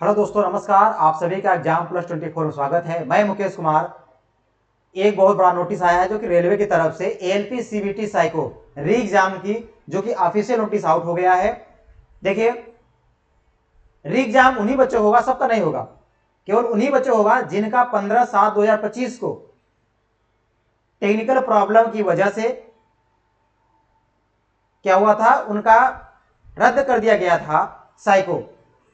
Hello दोस्तों, नमस्कार। आप सभी का एग्जाम प्लस 24 में स्वागत है। मैं मुकेश कुमार। एक बहुत बड़ा नोटिस आया है जो कि रेलवे की तरफ से एएलपी सीबीटी साइको री एग्जाम की जो कि ऑफिशियल नोटिस आउट हो गया है। देखिए, री एग्जाम उन्हीं बच्चों होगा, सबका नहीं होगा। केवल उन्हीं बच्चों होगा जिनका 15/7/2025 को टेक्निकल प्रॉब्लम की वजह से क्या हुआ था, उनका रद्द कर दिया गया था। साइको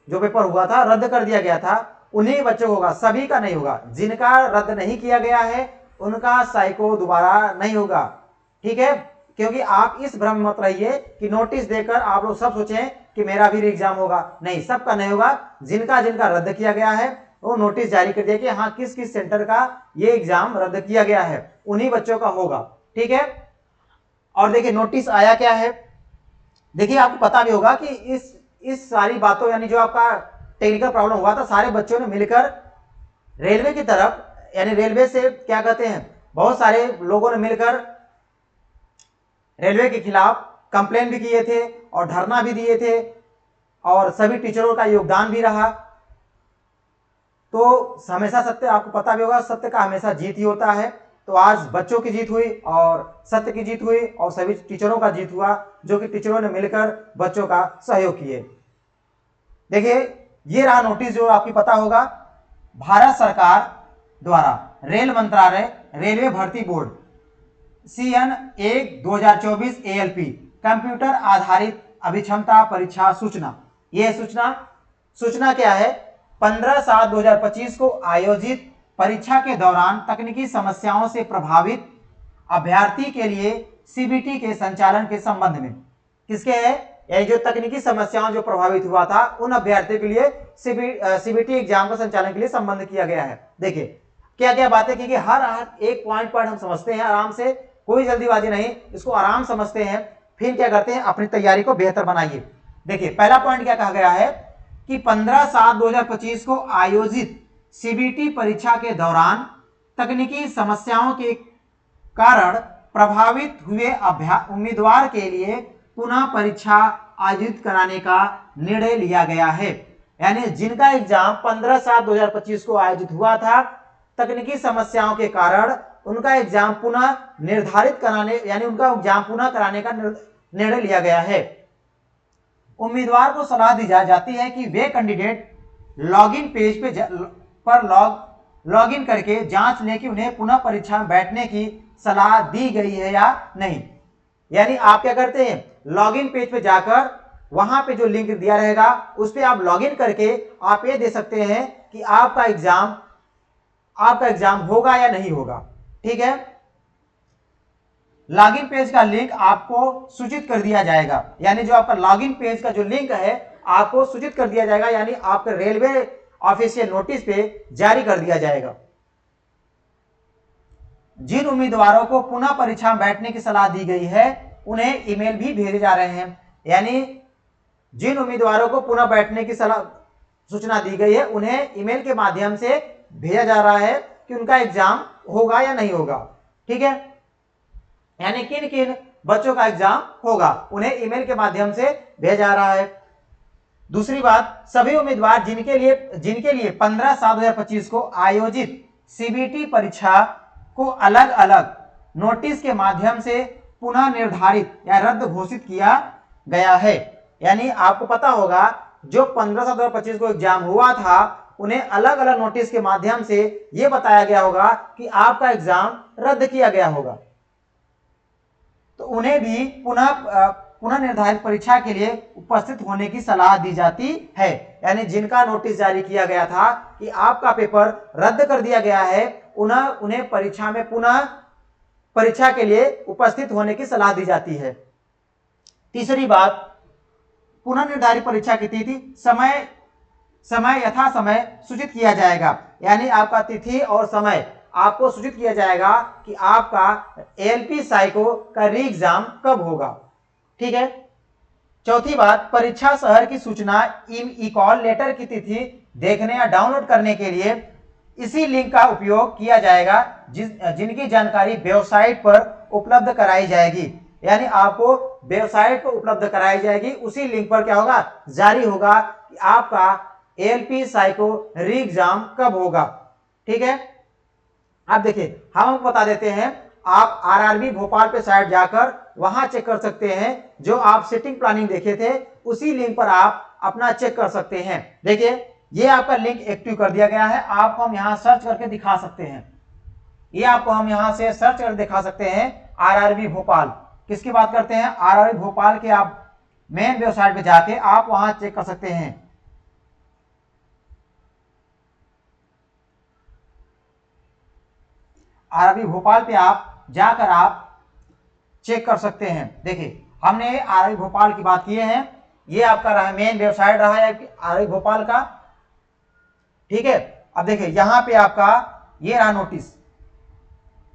जो पेपर हुआ था रद्द कर दिया गया था, उन्हीं बच्चों को होगा, सभी का नहीं होगा। जिनका रद्द नहीं किया गया है उनका साइको दोबारा नहीं होगा। ठीक है, क्योंकि आप इस भ्रम में मत रहिए कि नोटिस देकर आप लोग सब सोचें कि मेरा भी एग्जाम होगा। नहीं, सबका नहीं होगा। जिनका जिनका रद्द किया गया है वो नोटिस जारी कर दिया कि हाँ, किस किस सेंटर का ये एग्जाम रद्द किया गया है, उन्हीं बच्चों का होगा। ठीक है, और देखिए नोटिस आया क्या है। देखिए, आपको पता भी होगा कि इस सारी बातों, यानी जो आपका टेक्निकल प्रॉब्लम हुआ था, सारे बच्चों ने मिलकर रेलवे की तरफ, यानी रेलवे से क्या कहते हैं, बहुत सारे लोगों ने मिलकर रेलवे के खिलाफ कंप्लेन भी किए थे और धरना भी दिए थे, और सभी टीचरों का योगदान भी रहा। तो हमेशा सत्य, आपको पता भी होगा, सत्य का हमेशा जीत ही होता है। तो आज बच्चों की जीत हुई और सत्य की जीत हुई और सभी टीचरों का जीत हुआ, जो कि टीचरों ने मिलकर बच्चों का सहयोग किए। देखिए, ये रहा नोटिस जो आपकी पता होगा, भारत सरकार द्वारा रेल मंत्रालय रेलवे भर्ती बोर्ड CN 1/2024 ALP कंप्यूटर आधारित अभिक्षमता परीक्षा सूचना। यह सूचना क्या है, 15/7/2025 को आयोजित परीक्षा के दौरान तकनीकी समस्याओं से प्रभावित अभ्यर्थी के लिए सीबीटी के संचालन के संबंध में। किसके है, यानी जो तकनीकी समस्याओं जो प्रभावित हुआ था उन अभ्यर्थियों के लिए सीबीटी एग्जाम का संचालन के लिए संबंध किया गया है। देखिए क्या क्या बातें की, हर एक पॉइंट हम समझते हैं आराम से, कोई जल्दीबाजी नहीं, इसको आराम समझते हैं, फिर क्या करते हैं, अपनी तैयारी को बेहतर बनाइए। देखिए, पहला पॉइंट क्या कहा गया है कि 15/7/2025 को आयोजित सीबीटी परीक्षा के दौरान तकनीकी समस्याओं के कारण प्रभावित हुए उम्मीदवार के लिए पुनः परीक्षा आयोजित कराने का निर्णय लिया गया है। यानी जिनका एग्जाम 15/7/2025 को आयोजित हुआ था, तकनीकी समस्याओं के कारण उनका एग्जाम पुनः निर्धारित कराने, यानी उनका एग्जाम पुनः कराने का निर्णय लिया गया है। उम्मीदवार को सलाह दी जाती है कि वे कैंडिडेट लॉगिन पेज पर लॉग इन करके जांच लें कि उन्हें पुनः परीक्षा में बैठने की सलाह दी गई है या नहीं। यानी आप क्या करते हैं, लॉगिन पेज पे जाकर वहां पे जो लिंक दिया रहेगा उस पे आप लॉगिन करके आप ये दे सकते हैं कि आपका एग्जाम होगा या नहीं होगा। ठीक है, लॉगिन पेज का लिंक आपको सूचित कर दिया जाएगा, यानी जो आपका लॉगिन पेज का जो लिंक है आपको सूचित कर दिया जाएगा, यानी आपके रेलवे ऑफिशियल नोटिस पे जारी कर दिया जाएगा। जिन उम्मीदवारों को पुनः परीक्षा में बैठने की सलाह दी गई है उन्हें ईमेल भी भेजे जा रहे हैं। यानी जिन उम्मीदवारों को पुनः बैठने की सूचना दी गई है उन्हें ईमेल के माध्यम से भेजा जा रहा है कि उनका एग्जाम होगा या नहीं होगा। ठीक है, यानी किन किन बच्चों का एग्जाम होगा उन्हें ईमेल के माध्यम से भेजा जा रहा है। दूसरी बात, सभी उम्मीदवार जिनके लिए 15/7/2025 को आयोजित सीबीटी परीक्षा को अलग अलग नोटिस के माध्यम से पुनः निर्धारित या रद्द घोषित किया गया है। यानी आपको पता होगा जो 15/7/2025 को एग्जाम हुआ था उन्हें अलग अलग नोटिस के माध्यम से यह बताया गया होगा कि आपका एग्जाम रद्द किया गया होगा, तो उन्हें भी पुनः निर्धारित परीक्षा के लिए उपस्थित होने की सलाह दी जाती है। यानी जिनका नोटिस जारी किया गया था कि आपका पेपर रद्द कर दिया गया है, उन्हें परीक्षा में पुनः परीक्षा के लिए उपस्थित होने की सलाह दी जाती है। तीसरी बात, पुनः निर्धारित परीक्षा की तिथि समय यथा समय सूचित किया जाएगा। यानी आपका तिथि और समय आपको सूचित किया जाएगा कि आपका एएलपी साइको का री एग्जाम कब होगा। ठीक है, चौथी बात, परीक्षा शहर की सूचना ई कॉल लेटर की तिथि देखने या डाउनलोड करने के लिए इसी लिंक का उपयोग किया जाएगा जिनकी जानकारी वेबसाइट पर उपलब्ध कराई जाएगी। यानी आपको वेबसाइट पर उपलब्ध कराई जाएगी, उसी लिंक पर क्या होगा, जारी होगा कि आपका ALP साइको री एग्जाम कब होगा। ठीक है, अब देखिए हम आपको बता देते हैं, आप RRB भोपाल पे साइट जाकर वहां चेक कर सकते हैं, जो आप सिटिंग प्लानिंग देखे थे उसी लिंक पर आप अपना चेक कर सकते हैं। देखिए ये आपका लिंक एक्टिव कर दिया गया है, आपको हम यहां सर्च करके दिखा सकते हैं, ये आपको हम यहां से सर्च करके दिखा सकते हैं। RRB भोपाल, किसकी बात करते हैं, RRB भोपाल के आप मेन वेबसाइट पे जाके आप वहां चेक कर सकते हैं। RRB भोपाल पे आप जाकर आप चेक कर सकते हैं। देखिए हमने RRB भोपाल की बात किए हैं, ये आपका रहा मेन वेबसाइट रहा है RRB भोपाल का। ठीक है, अब देखिए यहां पे आपका ये रहा नोटिस,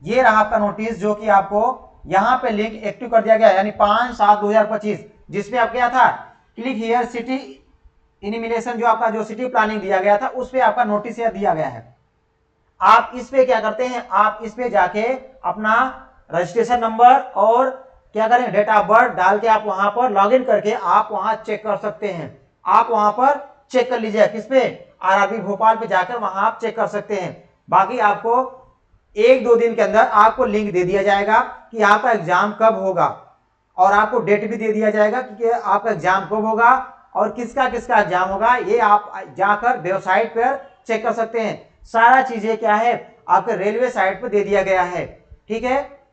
ये रहा आपका नोटिस जो कि आपको यहां पे लिंक एक्टिव कर दिया गया, यानी 5/7/2025, जिसमें आप क्या था, क्लिक हियर सिटी इनिमिलेशन, जो आपका जो सिटी प्लानिंग दिया गया था उस पे आपका नोटिस यह दिया गया है। आप इस पे क्या करते हैं, आप इस पे जाके अपना रजिस्ट्रेशन नंबर और क्या करें, डेट ऑफ बर्थ डाल के आप वहां पर लॉग इन करके आप वहां चेक कर सकते हैं। आप वहां पर चेक कर लीजिए, किस पे, RRB भोपाल पे जाकर वहां आप चेक कर सकते हैं। बाकी आपको 1-2 दिन के अंदर आपको लिंक दे दिया जाएगा कि आपका एग्जाम कब होगा, और आपको डेट भी दे दिया जाएगा कि आपका एग्जाम कब होगा और किसका किसका एग्जाम होगा। ये आप जाकर वेबसाइट पर चेक कर सकते हैं। सारा चीजें क्या है, आपके रेलवे साइट पर दे दिया गया है। ठीक है,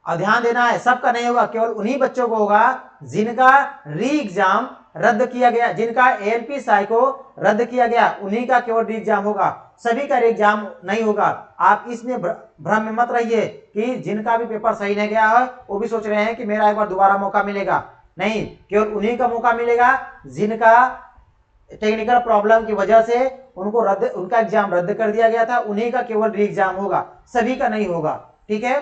और ध्यान देना है, सबका नहीं होगा, केवल उन्हीं बच्चों को होगा जिनका री एग्जाम रद्द किया गया, जिनका ALP साइको रद्द किया गया, उन्हीं का केवल री एग्जाम होगा, सभी का री एग्जाम नहीं होगा। आप इसमें भ्रम में मत रहिए कि जिनका भी पेपर सही नहीं गया है वो भी सोच रहे हैं कि मेरा एक बार दोबारा मौका मिलेगा, नहीं, केवल उन्हीं का मौका मिलेगा जिनका टेक्निकल प्रॉब्लम की वजह से उनका एग्जाम रद्द कर दिया गया था, उन्हीं का केवल री एग्जाम होगा, सभी का नहीं होगा। ठीक है,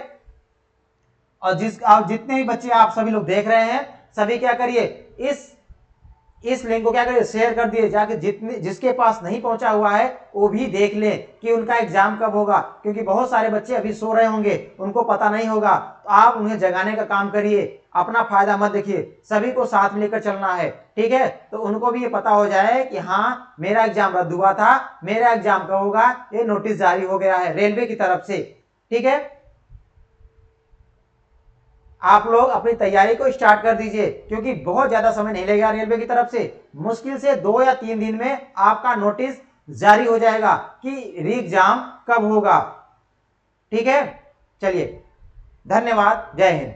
और जितने भी बच्चे आप सभी लोग देख रहे हैं, सभी क्या करिए, इस लिंक को क्या करिए, शेयर कर दिए, जाके जिसके पास नहीं पहुंचा हुआ है वो भी देख ले कि उनका एग्जाम कब होगा, क्योंकि बहुत सारे बच्चे अभी सो रहे होंगे, उनको पता नहीं होगा, तो आप उन्हें जगाने का काम करिए, अपना फायदा मत देखिए, सभी को साथ लेकर चलना है। ठीक है, तो उनको भी ये पता हो जाए कि हाँ मेरा एग्जाम रद्द हुआ था, मेरा एग्जाम कब होगा, ये नोटिस जारी हो गया है रेलवे की तरफ से। ठीक है, आप लोग अपनी तैयारी को स्टार्ट कर दीजिए, क्योंकि बहुत ज्यादा समय नहीं लगेगा रेलवे की तरफ से, मुश्किल से 2 या 3 दिन में आपका नोटिस जारी हो जाएगा कि री एग्जाम कब होगा। ठीक है, चलिए, धन्यवाद, जय हिंद।